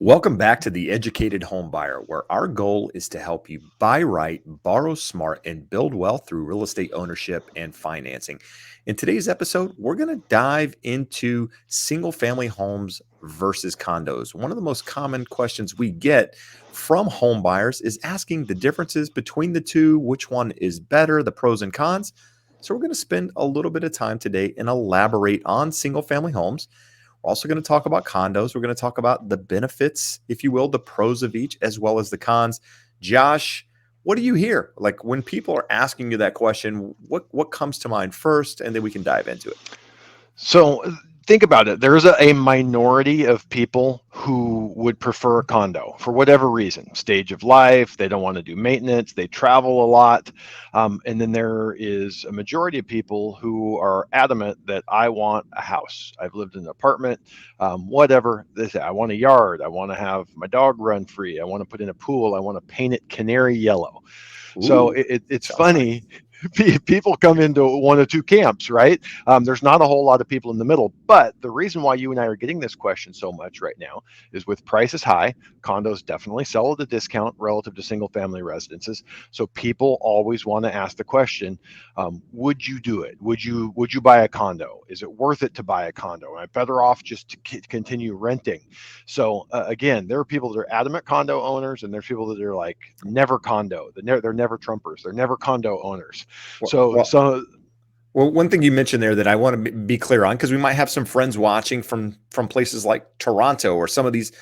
Welcome back to the Educated Homebuyer, where our goal is to help you buy right, borrow smart, and build wealth through real estate ownership and financing. In today's episode, we're going to dive into single family homes versus condos. One of the most common questions we get from home buyers is asking the differences between the two, which one is better, the pros and cons. So, we're going to spend a little bit of time today and elaborate on single family homes. We're also going to talk about condos. We're going to talk about the benefits, if you will, the pros of each, as well as the cons. Josh, what do you hear? Like when people are asking you that question, what comes to mind first? And then we can dive into it. So think about it. There's a minority of people who would prefer a condo for whatever reason, stage of life, they don't want to do maintenance, they travel a lot. And then there is a majority of people who are adamant that I want a house. I've lived in an apartment, whatever. They say, I want a yard. I want to have my dog run free. I want to put in a pool. I want to paint it canary yellow. So Ooh, it's sounds nice. funny. People come into one of two camps, right? There's not a whole lot of people in the middle. But the reason why you and I are getting this question so much right now is with prices high, condos definitely sell at a discount relative to single family residences. So people always want to ask the question, would you do it? Would you buy a condo? Is it worth it to buy a condo? Am I better off just to continue renting? So again, there are people that are adamant condo owners, and there's people that are like never condo. They're never Trumpers. They're never condo owners. Well, So well, so well, one thing you mentioned there that I want to be clear on, because we might have some friends watching from places like Toronto or some of these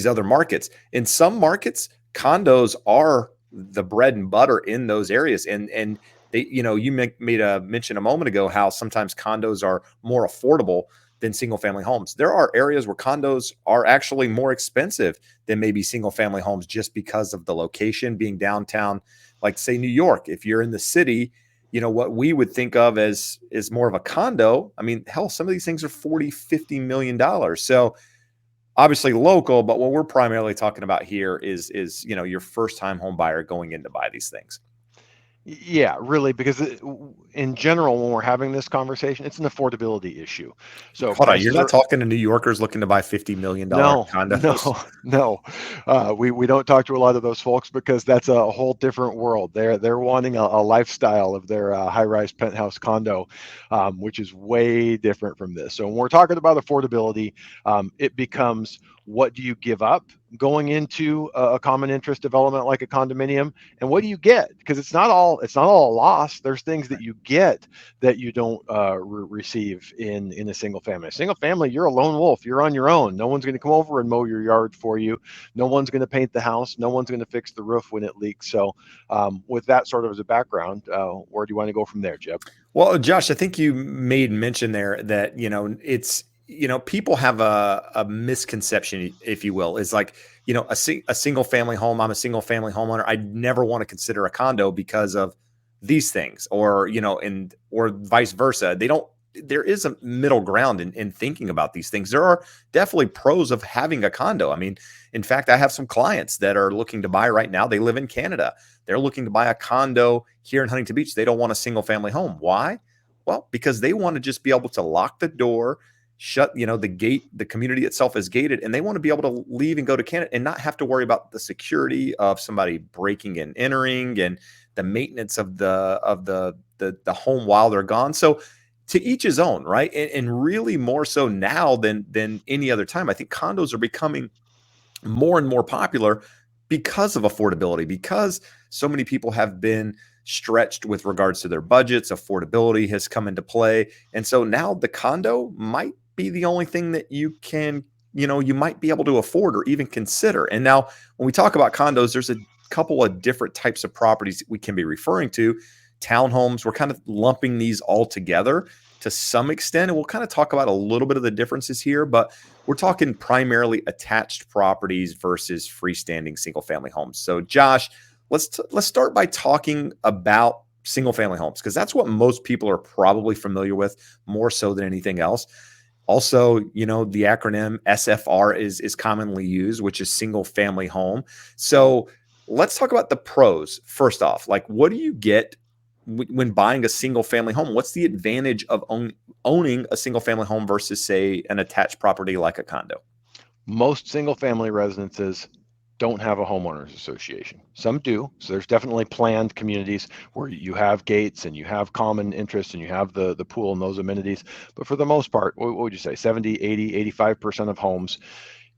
other markets. In some markets, condos are the bread and butter in those areas, and they, you made a mention a moment ago how sometimes condos are more affordable than single family homes. There are areas where condos are actually more expensive than maybe single family homes just because of the location being downtown, like say New York. If you're in the city, what we would think of as is more of a condo. I mean, hell, some of these things are 40-50 million dollars. So obviously local, but what we're primarily talking about here is your first time home buyer going in to buy these things. yeah, really, because in general, when we're having this conversation, it's an affordability issue. So Hold on, you're prices not are talking to New Yorkers looking to buy $50 million no, no, condos. no. We don't talk to a lot of those folks because that's a whole different world. They're wanting a lifestyle of their high-rise penthouse condo, which is way different from this. So when we're talking about affordability, it becomes what do you give up going into a common interest development like a condominium, and what do you get? Because it's not all a loss. There's things that you get that you don't receive in a single family. A single family, you're a lone wolf. You're on your own. No one's going to come over and mow your yard for you. No one's going to paint the house. No one's going to fix the roof when it leaks. So, with that sort of as a background, where do you want to go from there, Jeb? Well, Josh, I think you made mention there that, it's, people have a misconception, if you will, is like, a single family home. I'm a single family homeowner. I never want to consider a condo because of these things, or, or vice versa. There is a middle ground in thinking about these things. There are definitely pros of having a condo. I mean, in fact, I have some clients that are looking to buy right now. They live in Canada. They're looking to buy a condo here in Huntington Beach. They don't want a single family home. Why? Well, because they want to just be able to lock the door, shut, the gate. The community itself is gated, and they want to be able to leave and go to Canada and not have to worry about the security of somebody breaking and entering and the maintenance of the home while they're gone. So to each his own, right? And really more so now than any other time. I think condos are becoming more and more popular because of affordability, because so many people have been stretched with regards to their budgets. Affordability has come into play. And so now the condo might be the only thing that you might be able to afford or even consider. And now when we talk about condos, there's a couple of different types of properties we can be referring to. Townhomes, we're kind of lumping these all together to some extent. And we'll kind of talk about a little bit of the differences here, but we're talking primarily attached properties versus freestanding single family homes. So Josh, let's start by talking about single family homes, because that's what most people are probably familiar with more so than anything else. Also, the acronym SFR is commonly used, which is single family home. So let's talk about the pros first off. Like, what do you get when buying a single family home? What's the advantage of owning a single family home versus, say, an attached property like a condo? Most single family residences don't have a homeowners association. Some do. So there's definitely planned communities where you have gates and you have common interests and you have the pool and those amenities. But for the most part, what would you say? 70, 80, 85% of homes,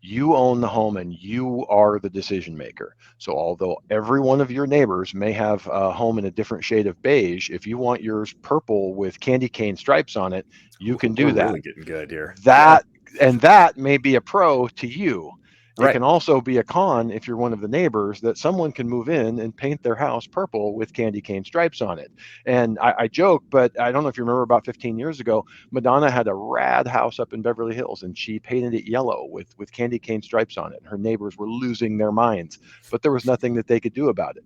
you own the home and you are the decision maker. So although every one of your neighbors may have a home in a different shade of beige, if you want yours purple with candy cane stripes on it, you Ooh, can we're do that. really getting good here. Yeah. That and that may be a pro to you. It Right. can also be a con if you're one of the neighbors, that someone can move in and paint their house purple with candy cane stripes on it. And I joke, but I don't know if you remember, about 15 years ago, Madonna had a rad house up in Beverly Hills and she painted it yellow with candy cane stripes on it. Her neighbors were losing their minds, but there was nothing that they could do about it.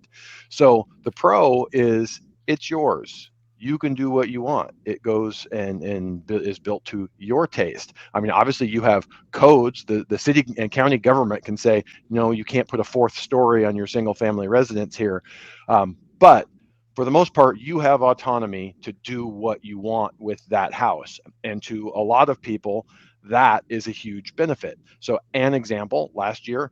So the pro is, it's yours. You can do what you want. It goes and is built to your taste. I mean, obviously you have codes. The city and county government can say, no, you can't put a fourth story on your single family residence here. But for the most part, you have autonomy to do what you want with that house. And to a lot of people, that is a huge benefit. So an example, last year,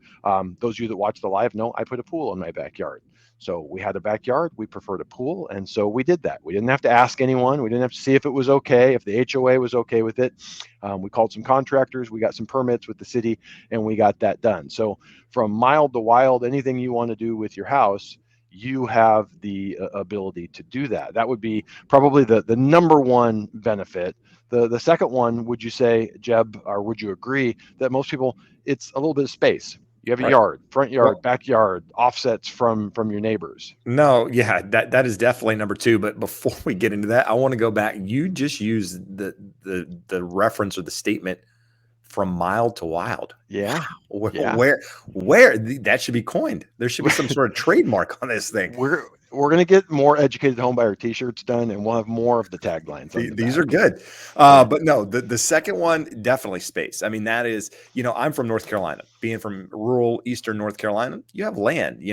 those of you that watch the live know I put a pool in my backyard. So we had a backyard, we preferred a pool, and so we did that. We didn't have to ask anyone. We didn't have to see if it was okay, if the HOA was okay with it. We called some contractors, we got some permits with the city, and we got that done. So from mild to wild, anything you want to do with your house, you have the ability to do that. That would be probably the number one benefit. The second one, would you say, Jeb, or would you agree that most people, it's a little bit of space? You have a Right. yard, front yard, Well, backyard, offsets from your neighbors. no, yeah, that is definitely number two. But before we get into that, I want to go back. You just used the reference or the statement from mild to wild. Wow. Yeah, yeah. Where that should be coined. There should be some sort of trademark on this thing. We're gonna get more educated homebuyer T-shirts done, and we'll have more of the taglines on the These are back. good. Yeah, But no, the second one, definitely space. I mean, that is, I'm from North Carolina. Being from rural Eastern North Carolina, you have land.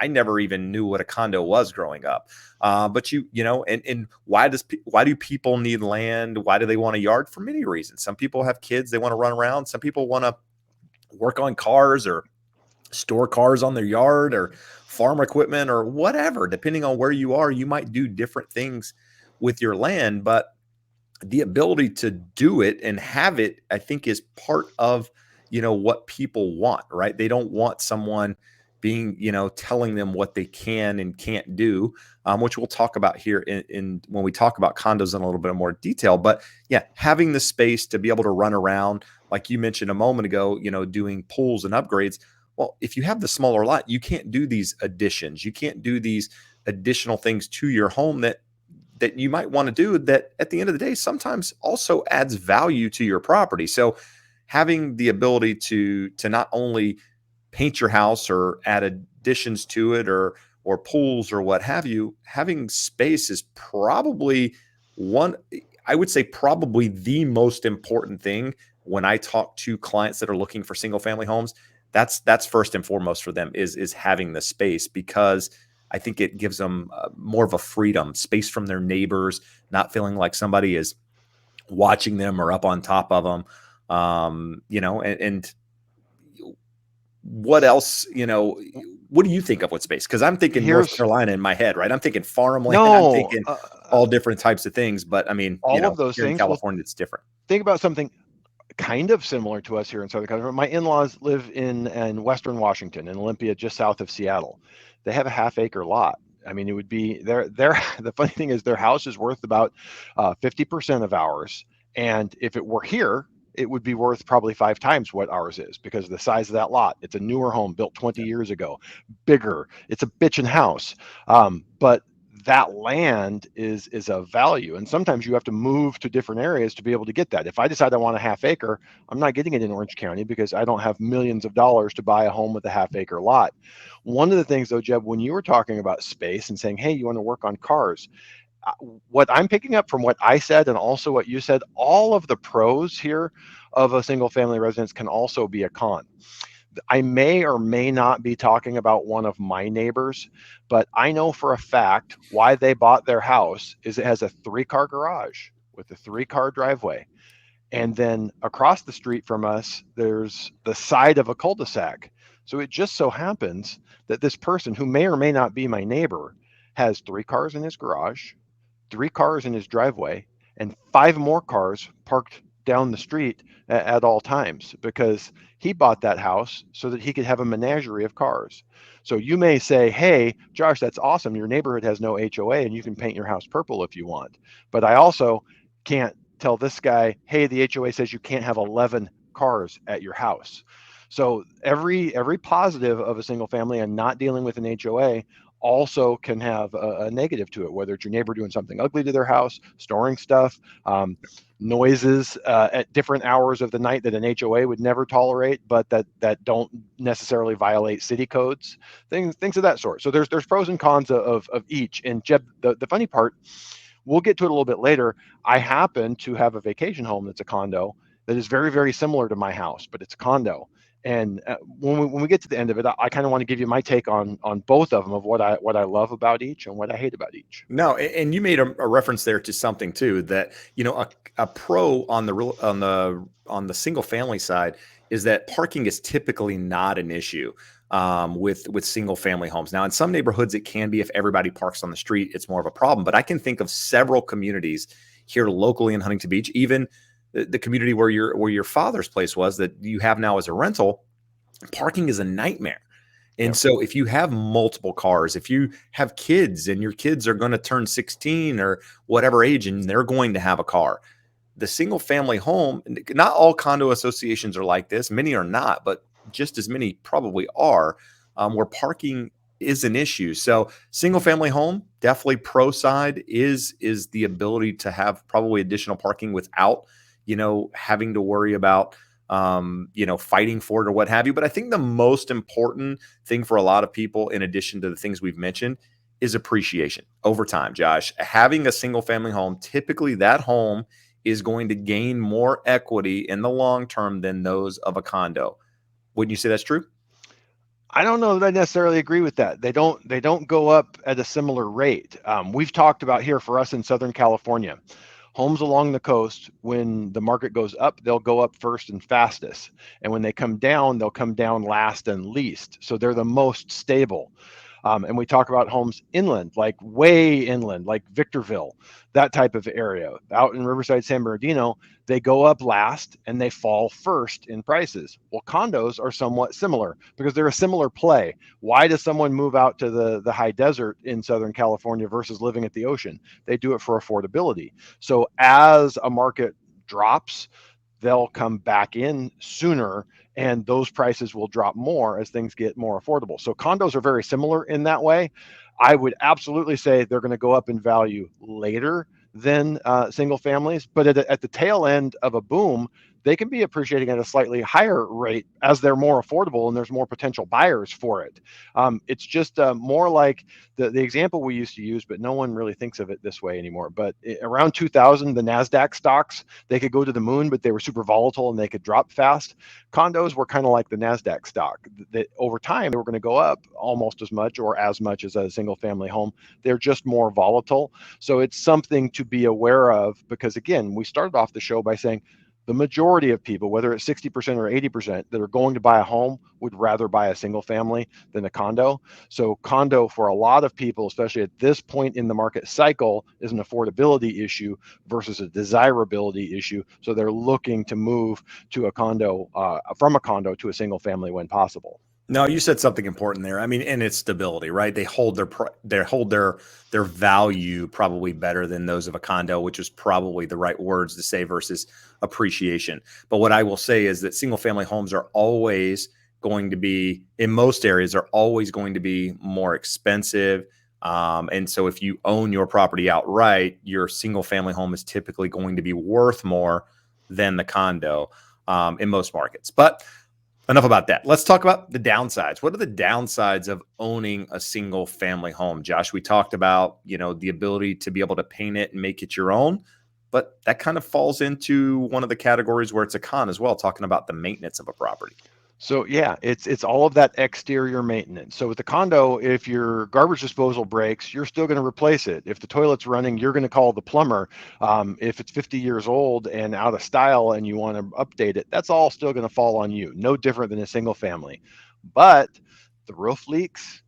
I never even knew what a condo was growing up. But and why do people need land? Why do they want a yard? For many reasons. Some people have kids, they want to run around. Some people want to work on cars or store cars on their yard or farm equipment or whatever. Depending on where you are, you might do different things with your land, but the ability to do it and have it, I think, is part of, what people want, right? They don't want someone being, telling them what they can and can't do, which we'll talk about here in when we talk about condos in a little bit more detail. But yeah, having the space to be able to run around, like you mentioned a moment ago, doing pools and upgrades. Well, if you have the smaller lot, you can't do these additions. You can't do these additional things to your home that you might want to do, that at the end of the day sometimes also adds value to your property. So having the ability to not only paint your house or add additions to it or pools or what have you, having space is probably one, I would say probably the most important thing when I talk to clients that are looking for single family homes. That's first and foremost for them is having the space, because I think it gives them more of a freedom, space from their neighbors, not feeling like somebody is watching them or up on top of them. And what else, what do you think of with space? Because I'm thinking North here's Carolina in my head, right? I'm thinking farmland. I'm no thinking all different types of things. But I mean, all of those here in things. Well, California, it's different. think about something kind of similar to us here in Southern California. My in-laws live in Western Washington, in Olympia, just south of Seattle. They have a half-acre lot. I mean, it would be their the funny thing is their house is worth about 50% of ours, and if it were here, it would be worth probably 5 times what ours is, because of the size of that lot. It's a newer home built 20 Yeah. years ago, bigger. It's a bitchin' house, but that land is of value, and sometimes you have to move to different areas to be able to get that. If I decide I want a half acre, I'm not getting it in Orange County because I don't have millions of dollars to buy a home with a half acre lot. One of the things though, Jeb, when you were talking about space and saying, hey, you want to work on cars, what I'm picking up from what I said and also what you said, all of the pros here of a single family residence can also be a con. I may or may not be talking about one of my neighbors, but I know for a fact why they bought their house is it has a 3-car garage with a 3-car driveway. And then across the street from us, there's the side of a cul-de-sac. So it just so happens that this person, who may or may not be my neighbor, has 3 cars in his garage, 3 cars in his driveway, and 5 more cars parked down the street at all times, because he bought that house so that he could have a menagerie of cars. So you may say, hey, Josh, that's awesome. Your neighborhood has no HOA and you can paint your house purple if you want. But I also can't tell this guy, hey, the HOA says you can't have 11 cars at your house. So every positive of a single family and not dealing with an HOA also can have a negative to it, whether it's your neighbor doing something ugly to their house, storing stuff, noises at different hours of the night that an HOA would never tolerate, but that don't necessarily violate city codes, things of that sort. So there's pros and cons of each. And Jeb, the funny part, we'll get to it a little bit later. I happen to have a vacation home that's a condo that is very, very similar to my house, but it's a condo. And when we get to the end of it, I kind of want to give you my take on both of them, of what I love about each and what I hate about each. No, and you made a reference there to something too, that a pro on the single family side is that parking is typically not an issue with single family homes. Now, in some neighborhoods, it can be. If everybody parks on the street, it's more of a problem. But I can think of several communities here locally in Huntington Beach, even the community where your father's place was, that you have now as a rental. Parking is a nightmare. And Yep. so if you have multiple cars, if you have kids and your kids are going to turn 16 or whatever age, and they're going to have a car, the single family home, not all condo associations are like this. Many are not, but just as many probably are, where parking is an issue. So single family home, definitely pro side is the ability to have probably additional parking without, having to worry about fighting for it or what have you. But I think the most important thing for a lot of people, in addition to the things we've mentioned, is appreciation over time. Josh, having a single family home, typically that home is going to gain more equity in the long term than those of a condo. Wouldn't you say that's true? I don't know that I necessarily agree with that. They don't go up at a similar rate. We've talked about here for us in Southern California, homes along the coast, when the market goes up, they'll go up first and fastest. And when they come down, they'll come down last and least. So they're the most stable. And we talk about homes inland, like way inland, like Victorville, that type of area. Out in Riverside, San Bernardino, they go up last and they fall first in prices. Well, condos are somewhat similar because they're a similar play. Why does someone move out to the high desert in Southern California versus living at the ocean? They do it for affordability. So as a market drops, they'll come back in sooner, and those prices will drop more as things get more affordable. So condos are very similar in that way. I would absolutely say they're going to go up in value later than single families, but at the tail end of a boom, they can be appreciating at a slightly higher rate as they're more affordable and there's more potential buyers for it. It's just more like the example we used to use, but no one really thinks of it this way anymore. But around 2000, the NASDAQ stocks, they could go to the moon, but they were super volatile and they could drop fast. Condos were kind of like the NASDAQ stock, that over time they were going to go up almost as much or as much as a single family home. They're just more volatile. So it's something to be aware of, because again, we started off the show by saying the majority of people, whether it's 60% or 80%, that are going to buy a home would rather buy a single family than a condo. So condo, for a lot of people, especially at this point in the market cycle, is an affordability issue versus a desirability issue. So they're looking to move to a condo, from a condo to a single family when possible. No, you said something important there. I mean, and it's stability, right? They hold their value probably better than those of a condo, which is probably the right words to say, versus appreciation. But what I will say is that single family homes are always going to be, in most areas, are always going to be more expensive. And so if you own your property outright, your single family home is typically going to be worth more than the condo in most markets. But enough about that. Let's talk about the downsides. What are the downsides of owning a single family home? Josh, we talked about, the ability to be able to paint it and make it your own, but that kind of falls into one of the categories where it's a con as well, talking about the maintenance of a property. So yeah, it's all of that exterior maintenance. So with the condo, if your garbage disposal breaks, you're still going to replace it. If the toilet's running, you're going to call the plumber. If it's 50 years old and out of style and you want to update it, that's all still going to fall on you. No different than a single family. But the roof leaks,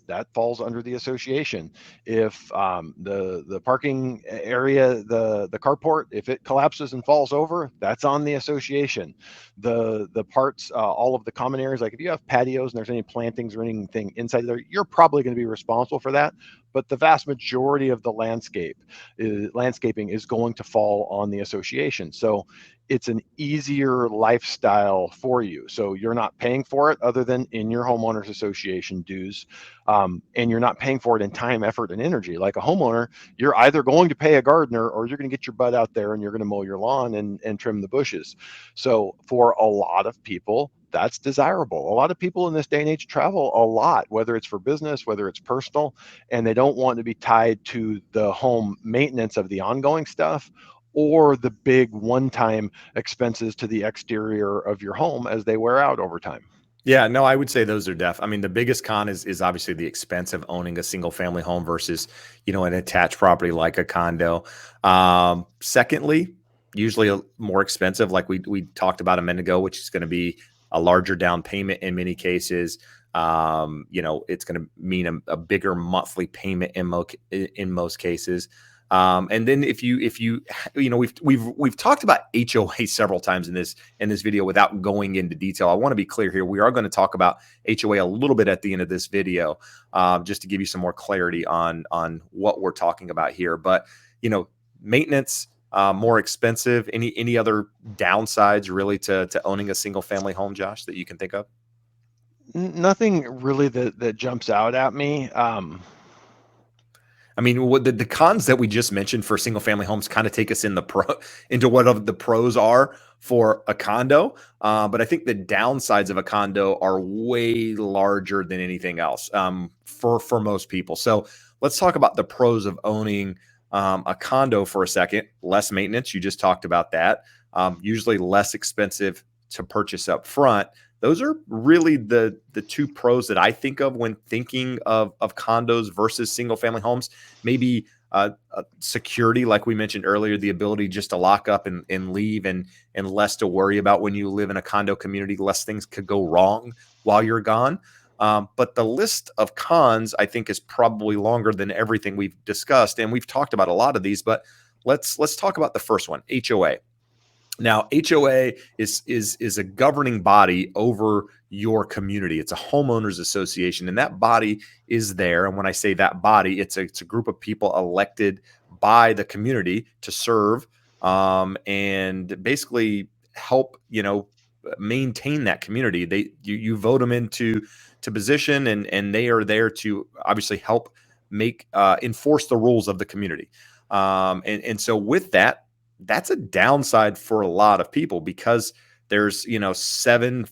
that falls under the association. If the parking area, the carport, if it collapses and falls over, that's on the association. The parts, all of the common areas, like if you have patios and there's any plantings or anything inside there, you're probably going to be responsible for that. But the vast majority of the landscaping is going to fall on the association. So it's an easier lifestyle for you. So you're not paying for it other than in your homeowners association dues. And you're not paying for it in time, effort, and energy. Like a homeowner, you're either going to pay a gardener or you're going to get your butt out there and you're going to mow your lawn and trim the bushes. So for a lot of people, that's desirable. A lot of people in this day and age travel a lot, whether it's for business, whether it's personal, and they don't want to be tied to the home maintenance of the ongoing stuff or the big one-time expenses to the exterior of your home as they wear out over time. Yeah, no, I would say those are I mean, the biggest con is obviously the expense of owning a single family home versus, an attached property like a condo. Secondly, usually more expensive, like we talked about a minute ago, which is going to be a larger down payment in many cases. It's going to mean a bigger monthly payment in most cases. And then if you we've talked about HOA several times in this video without going into detail. I want to be clear here. We are going to talk about HOA a little bit at the end of this video, just to give you some more clarity on what we're talking about here. But maintenance, more expensive. Any other downsides really to owning a single family home, Josh, that you can think of? Nothing really that jumps out at me. I mean, what the cons that we just mentioned for single family homes kind of take us into what the pros are for a condo. But I think the downsides of a condo are way larger than anything else, for most people. So let's talk about the pros of owning a condo for a second. Less maintenance. You just talked about that. Usually less expensive to purchase up front. Those are really the two pros that I think of when thinking of condos versus single family homes. Maybe security, like we mentioned earlier, the ability just to lock up and leave, and less to worry about when you live in a condo community. Less things could go wrong while you're gone. But the list of cons, I think, is probably longer than everything we've discussed, and we've talked about a lot of these. But let's talk about the first one, HOA. Now, HOA is a governing body over your community. It's a homeowners association, and that body is there. And when I say that body, it's a group of people elected by the community to serve, and basically help maintain that community. You vote them into position, and they are there to obviously help enforce the rules of the community. And so with that, that's a downside for a lot of people, because there's, 7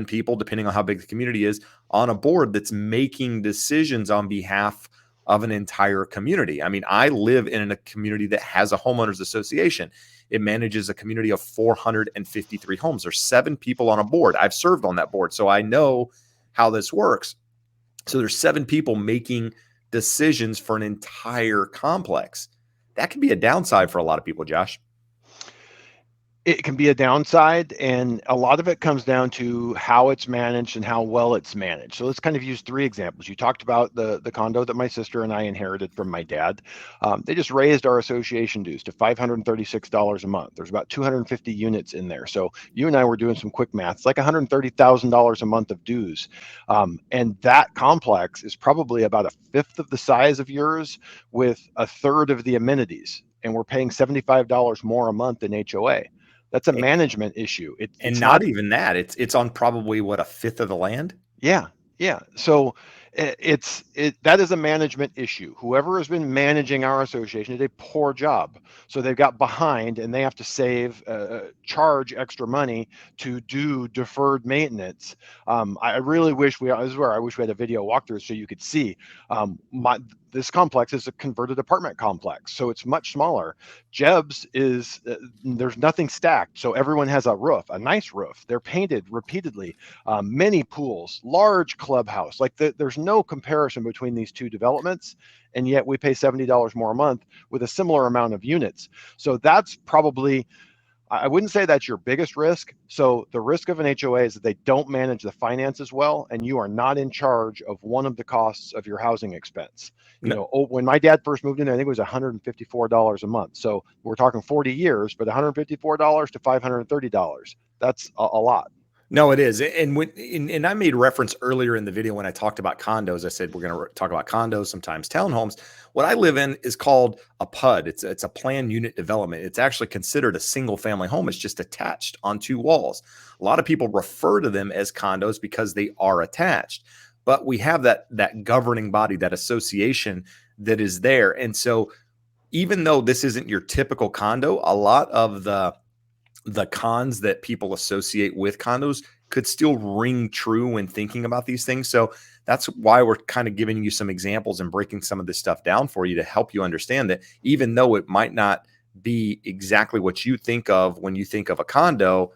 people, depending on how big the community is, on a board that's making decisions on behalf of an entire community. I mean, I live in a community that has a homeowners association. It manages a community of 453 homes. There's 7 people on a board. I've served on that board, so I know how this works. So there's 7 people making decisions for an entire complex. That can be a downside for a lot of people, Josh. It can be a downside, and a lot of it comes down to how it's managed and how well it's managed. So let's kind of use 3 examples. You talked about the condo that my sister and I inherited from my dad. They just raised our association dues to $536 a month. There's about 250 units in there. So you and I were doing some quick math. It's like $130,000 a month of dues. And that complex is probably about 1/5 of the size of yours with 1/3 of the amenities. And we're paying $75 more a month in HOA. That's a management issue. And not even that. It's on probably what, 1/5 of the land? Yeah. So That is a management issue. Whoever has been managing our association did a poor job. So they've got behind and they have to save, charge extra money to do deferred maintenance. I really wish this is where I wish we had a video walkthrough so you could see. This complex is a converted apartment complex, so it's much smaller. Jeb's is, there's nothing stacked, so everyone has a roof, a nice roof. They're painted repeatedly, many pools, large clubhouse. Like there's no comparison between these two developments, and yet we pay $70 more a month with a similar amount of units. So that's probably, I wouldn't say that's your biggest risk. So the risk of an HOA is that they don't manage the finances well, and you are not in charge of one of the costs of your housing expense. You know, when my dad first moved in there, I think it was $154 a month. So we're talking 40 years, but $154 to $530, that's a lot. No, it is. And I made reference earlier in the video when I talked about condos. I said we're going to talk about condos, sometimes townhomes. What I live in is called a PUD. It's a planned unit development. It's actually considered a single family home. It's just attached on two walls. A lot of people refer to them as condos because they are attached. But we have that governing body, that association that is there. And so even though this isn't your typical condo, a lot of the cons that people associate with condos could still ring true when thinking about these things. So that's why we're kind of giving you some examples and breaking some of this stuff down for you to help you understand that even though it might not be exactly what you think of when you think of a condo,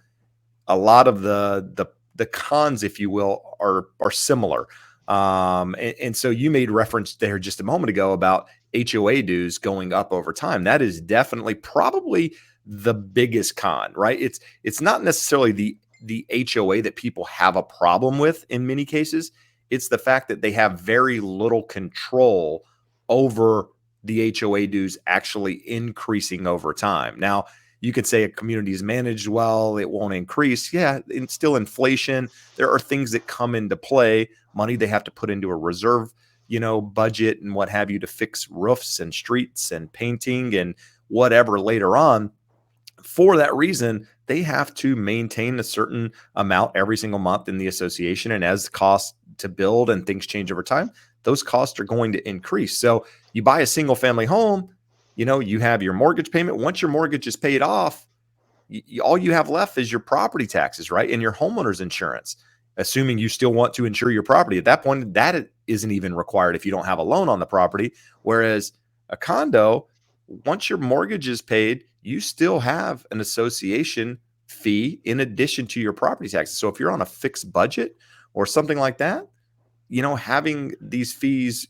a lot of the cons, if you will, are similar. And so you made reference there just a moment ago about HOA dues going up over time. That is definitely probably the biggest con, right? It's not necessarily the HOA that people have a problem with in many cases. It's the fact that they have very little control over the HOA dues actually increasing over time. Now, you could say a community is managed well, it won't increase. Yeah, it's still inflation. There are things that come into play, money they have to put into a reserve, budget and what have you to fix roofs and streets and painting and whatever later on. For that reason, they have to maintain a certain amount every single month in the association. And as the cost to build and things change over time, those costs are going to increase. So you buy a single family home, you have your mortgage payment. Once your mortgage is paid off, all you have left is your property taxes, right? And your homeowner's insurance, assuming you still want to insure your property. At that point, that isn't even required if you don't have a loan on the property. Whereas a condo, once your mortgage is paid, you still have an association fee in addition to your property taxes. So if you're on a fixed budget or something like that, having these fees,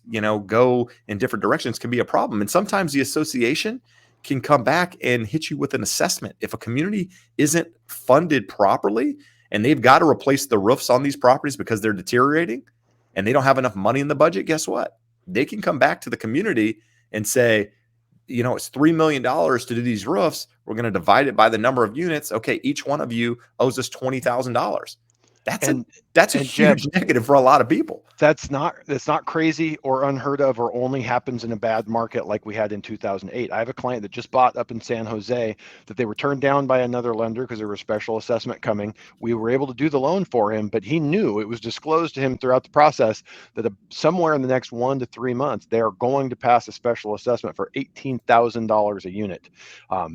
go in different directions can be a problem. And sometimes the association can come back and hit you with an assessment. If a community isn't funded properly and they've got to replace the roofs on these properties because they're deteriorating and they don't have enough money in the budget, guess what? They can come back to the community and say, it's $3 million to do these roofs. We're going to divide it by the number of units. Okay, each one of you owes us $20,000. That's a huge Jeb, negative for a lot of people. That's not crazy or unheard of or only happens in a bad market like we had in 2008. I have a client that just bought up in San Jose that they were turned down by another lender because there was special assessment coming. We were able to do the loan for him, but he knew, it was disclosed to him throughout the process, that somewhere in the next 1 to 3 months, they are going to pass a special assessment for $18,000 a unit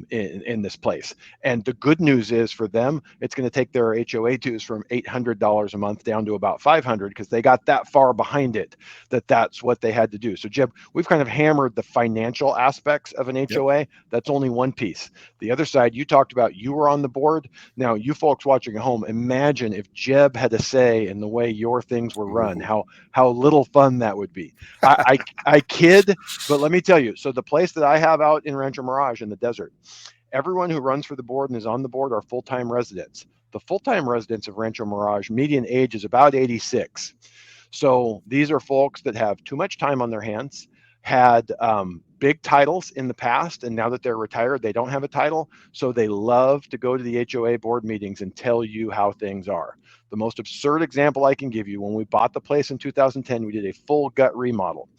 in this place. And the good news is for them, it's going to take their HOA dues from $800 a month down to about $500 because they got that far behind it that's what they had to do. So Jeb, we've kind of hammered the financial aspects of an HOA. Yep. That's only one piece. The other side, you talked about, you were on the board. Now, you folks watching at home, imagine if Jeb had a say in the way your things were run, how little fun that would be. I kid, but let me tell you, so the place that I have out in Rancho Mirage in the desert, everyone who runs for the board and is on the board are full-time residents. The full-time residents of Rancho Mirage, median age is about 86. So these are folks that have too much time on their hands, had big titles in the past, and now that they're retired, they don't have a title. So they love to go to the HOA board meetings and tell you how things are. The most absurd example I can give you, when we bought the place in 2010, we did a full gut remodel.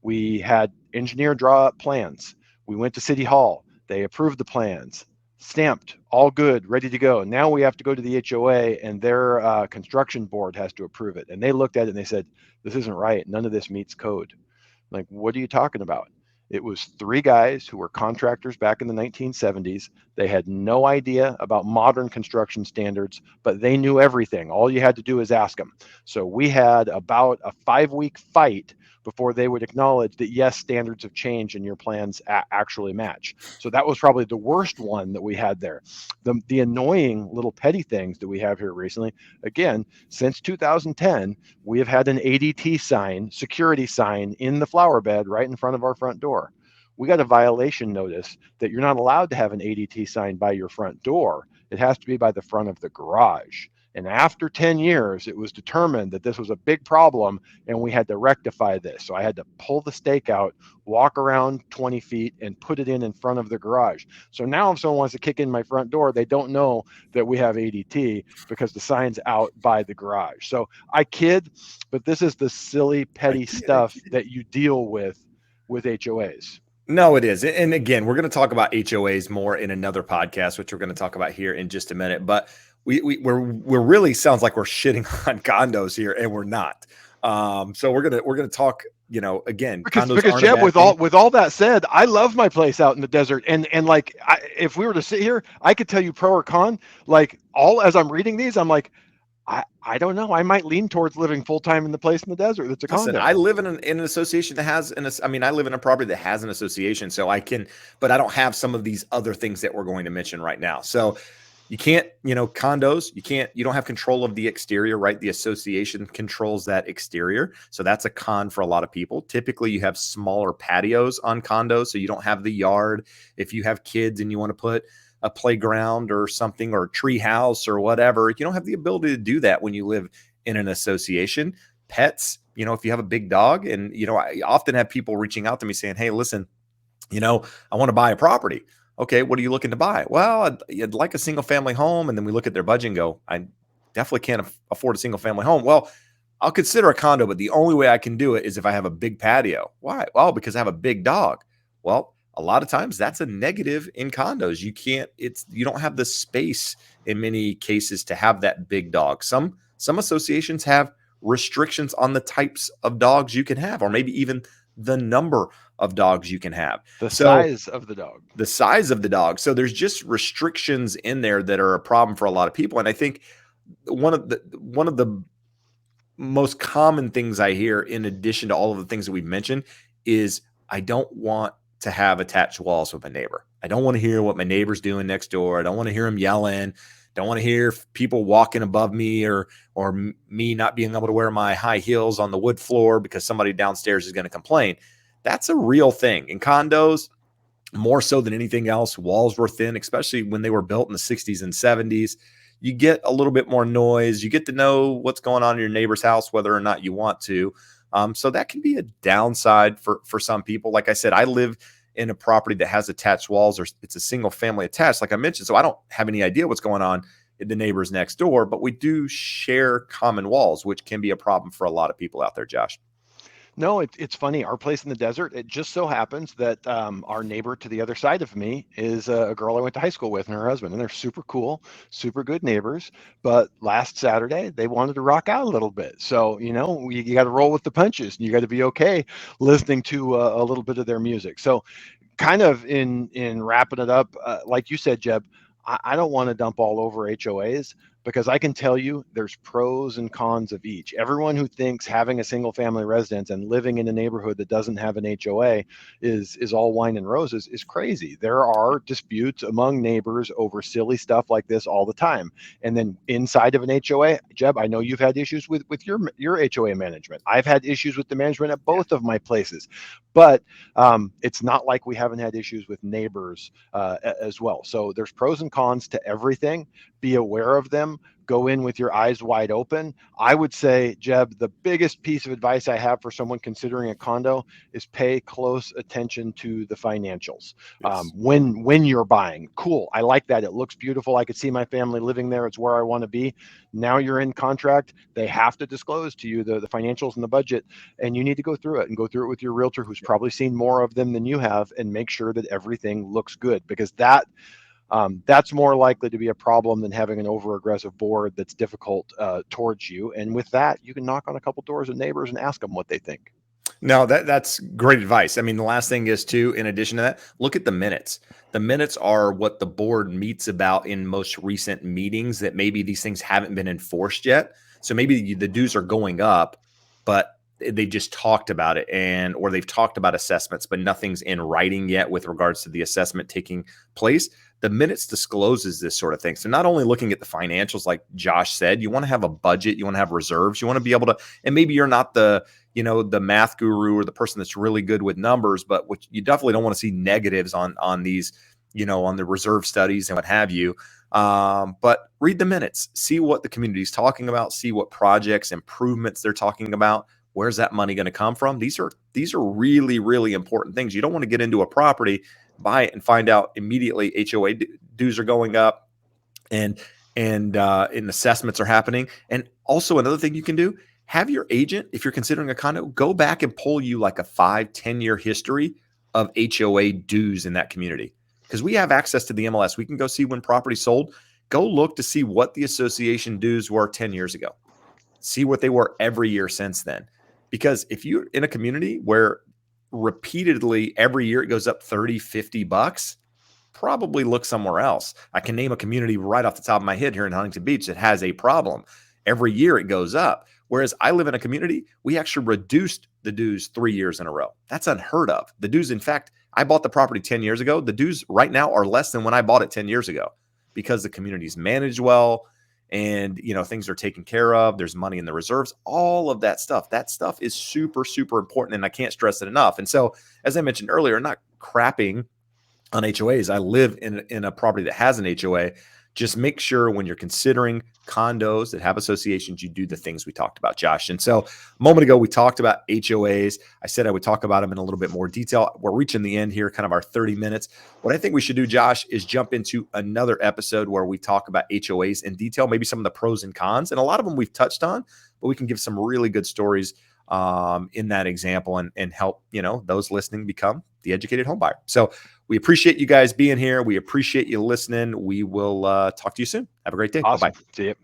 We had engineer draw up plans. We went to City Hall. They approved the plans. stamped, all good, ready to go. Now we have to go to the HOA, and their construction board has to approve it. And they looked at it and they said, this isn't right. None of this meets code. Like, what are you talking about? It was three guys who were contractors back in the 1970s. They had no idea about modern construction standards, but they knew everything. All you had to do is ask them. So we had about a 5-week fight before they would acknowledge that, yes, standards have changed and your plans actually match. So that was probably the worst one that we had there. The annoying little petty things that we have here recently, again, since 2010, we have had an ADT sign, security sign in the flower bed right in front of our front door. We got a violation notice that you're not allowed to have an ADT sign by your front door. It has to be by the front of the garage. And after 10 years, it was determined that this was a big problem and we had to rectify this. So I had to pull the stake out, walk around 20 feet and put it in front of the garage. So now if someone wants to kick in my front door, they don't know that we have ADT because the sign's out by the garage. So I kid, but this is the silly, petty stuff that you deal with HOAs. No, it is. And again, we're going to talk about HOAs more in another podcast, which we're going to talk about here in just a minute. But we're really sounds like we're shitting on condos here, and we're not. So we're gonna talk. Again, because condos aren't Jeb, a bad with all that said, I love my place out in the desert, and like if we were to sit here, I could tell you pro or con. Like all as I'm reading these, I'm like, I don't know. I might lean towards living full time in the place in the desert that's a condo. I live in an association that has I live in a property that has an association, so I can, but I don't have some of these other things that we're going to mention right now. So you can't, condos, you don't have control of the exterior, right? The association controls that exterior. So that's a con for a lot of people. Typically you have smaller patios on condos, so you don't have the yard. If you have kids and you want to put a playground or something or a tree house or whatever, you don't have the ability to do that when you live in an association. Pets, if you have a big dog, and I often have people reaching out to me saying, hey, listen, I want to buy a property. Okay, what are you looking to buy? Well, I'd like a single family home. And then we look at their budget and go, I definitely can't afford a single family home. Well, I'll consider a condo, but the only way I can do it is if I have a big patio. Why? Well, because I have a big dog. Well, a lot of times that's a negative in condos. You don't have the space in many cases to have that big dog. Some associations have restrictions on the types of dogs you can have, or maybe even the number of dogs you can have. The size of the dog. The size of the dog. So there's just restrictions in there that are a problem for a lot of people. And I think one of the most common things I hear, in addition to all of the things that we've mentioned, is I don't want to have attached walls with my neighbor. I don't want to hear what my neighbor's doing next door. I don't want to hear him yelling. Don't want to hear people walking above me or me not being able to wear my high heels on the wood floor because somebody downstairs is going to complain. That's a real thing. In condos, more so than anything else, walls were thin, especially when they were built in the 60s and 70s. You get a little bit more noise. You get to know what's going on in your neighbor's house, whether or not you want to. So that can be a downside for some people. Like I said, I live in a property that has attached walls, or it's a single family attached, like I mentioned. So I don't have any idea what's going on in the neighbors next door, but we do share common walls, which can be a problem for a lot of people out there, Josh. No, it's funny. Our place in the desert, it just so happens that our neighbor to the other side of me is a girl I went to high school with and her husband, and they're super cool, super good neighbors. But last Saturday, they wanted to rock out a little bit. So, you got to roll with the punches, and you got to be okay listening to a little bit of their music. So kind of in wrapping it up, like you said, Jeb, I don't want to dump all over HOAs, because I can tell you there's pros and cons of each. Everyone who thinks having a single family residence and living in a neighborhood that doesn't have an HOA is all wine and roses is crazy. There are disputes among neighbors over silly stuff like this all the time. And then inside of an HOA, Jeb, I know you've had issues with your HOA management. I've had issues with the management at both of my places, but it's not like we haven't had issues with neighbors as well. So there's pros and cons to everything. Be aware of them. Go in with your eyes wide open. I would say, Jeb, the biggest piece of advice I have for someone considering a condo is pay close attention to the financials. Yes. When you're buying, cool. I like that. It looks beautiful. I could see my family living there. It's where I want to be. Now you're in contract. They have to disclose to you the financials and the budget, and you need to go through it with your realtor, who's probably seen more of them than you have, and make sure that everything looks good, because that That's more likely to be a problem than having an over-aggressive board that's difficult towards you. And with that, you can knock on a couple doors of neighbors and ask them what they think. No, that's great advice. I mean, the last thing is too, in addition to that, look at the minutes. The minutes are what the board meets about in most recent meetings that maybe these things haven't been enforced yet. So maybe the dues are going up, but they just talked about it or they've talked about assessments, but nothing's in writing yet with regards to the assessment taking place. The minutes discloses this sort of thing. So not only looking at the financials, like Josh said, you want to have a budget, you want to have reserves, you want to be able to, and maybe you're not the math guru or the person that's really good with numbers, but what you definitely don't want to see negatives on these, on the reserve studies and what have you. But read the minutes, see what the community is talking about, see what projects, improvements they're talking about. Where's that money going to come from? These are really, really important things. You don't want to get into a property, buy it, and find out immediately HOA dues are going up and assessments are happening. And also another thing you can do, have your agent, if you're considering a condo, go back and pull you like a 5-10 year history of HOA dues in that community. Because we have access to the MLS. We can go see when property sold. Go look to see what the association dues were 10 years ago. See what they were every year since then. Because if you're in a community where repeatedly every year it goes up 30, $50, probably look somewhere else. I can name a community right off the top of my head here in Huntington Beach that has a problem. Every year it goes up. Whereas I live in a community, we actually reduced the dues 3 years in a row. That's unheard of. The dues, in fact, I bought the property 10 years ago. The dues right now are less than when I bought it 10 years ago because the community's managed well and, things are taken care of. There's money in the reserves, all of that stuff. That stuff is super, super important. And I can't stress it enough. And so, as I mentioned earlier, I'm not crapping on HOAs. I live in a property that has an HOA. Just make sure when you're considering condos that have associations, you do the things we talked about, Josh. And so a moment ago, we talked about HOAs. I said I would talk about them in a little bit more detail. We're reaching the end here, kind of our 30 minutes. What I think we should do, Josh, is jump into another episode where we talk about HOAs in detail, maybe some of the pros and cons. And a lot of them we've touched on, but we can give some really good stories in that example and help, those listening become the educated home buyer. So we appreciate you guys being here. We appreciate you listening. We will talk to you soon. Have a great day. Awesome. Bye-bye. See you.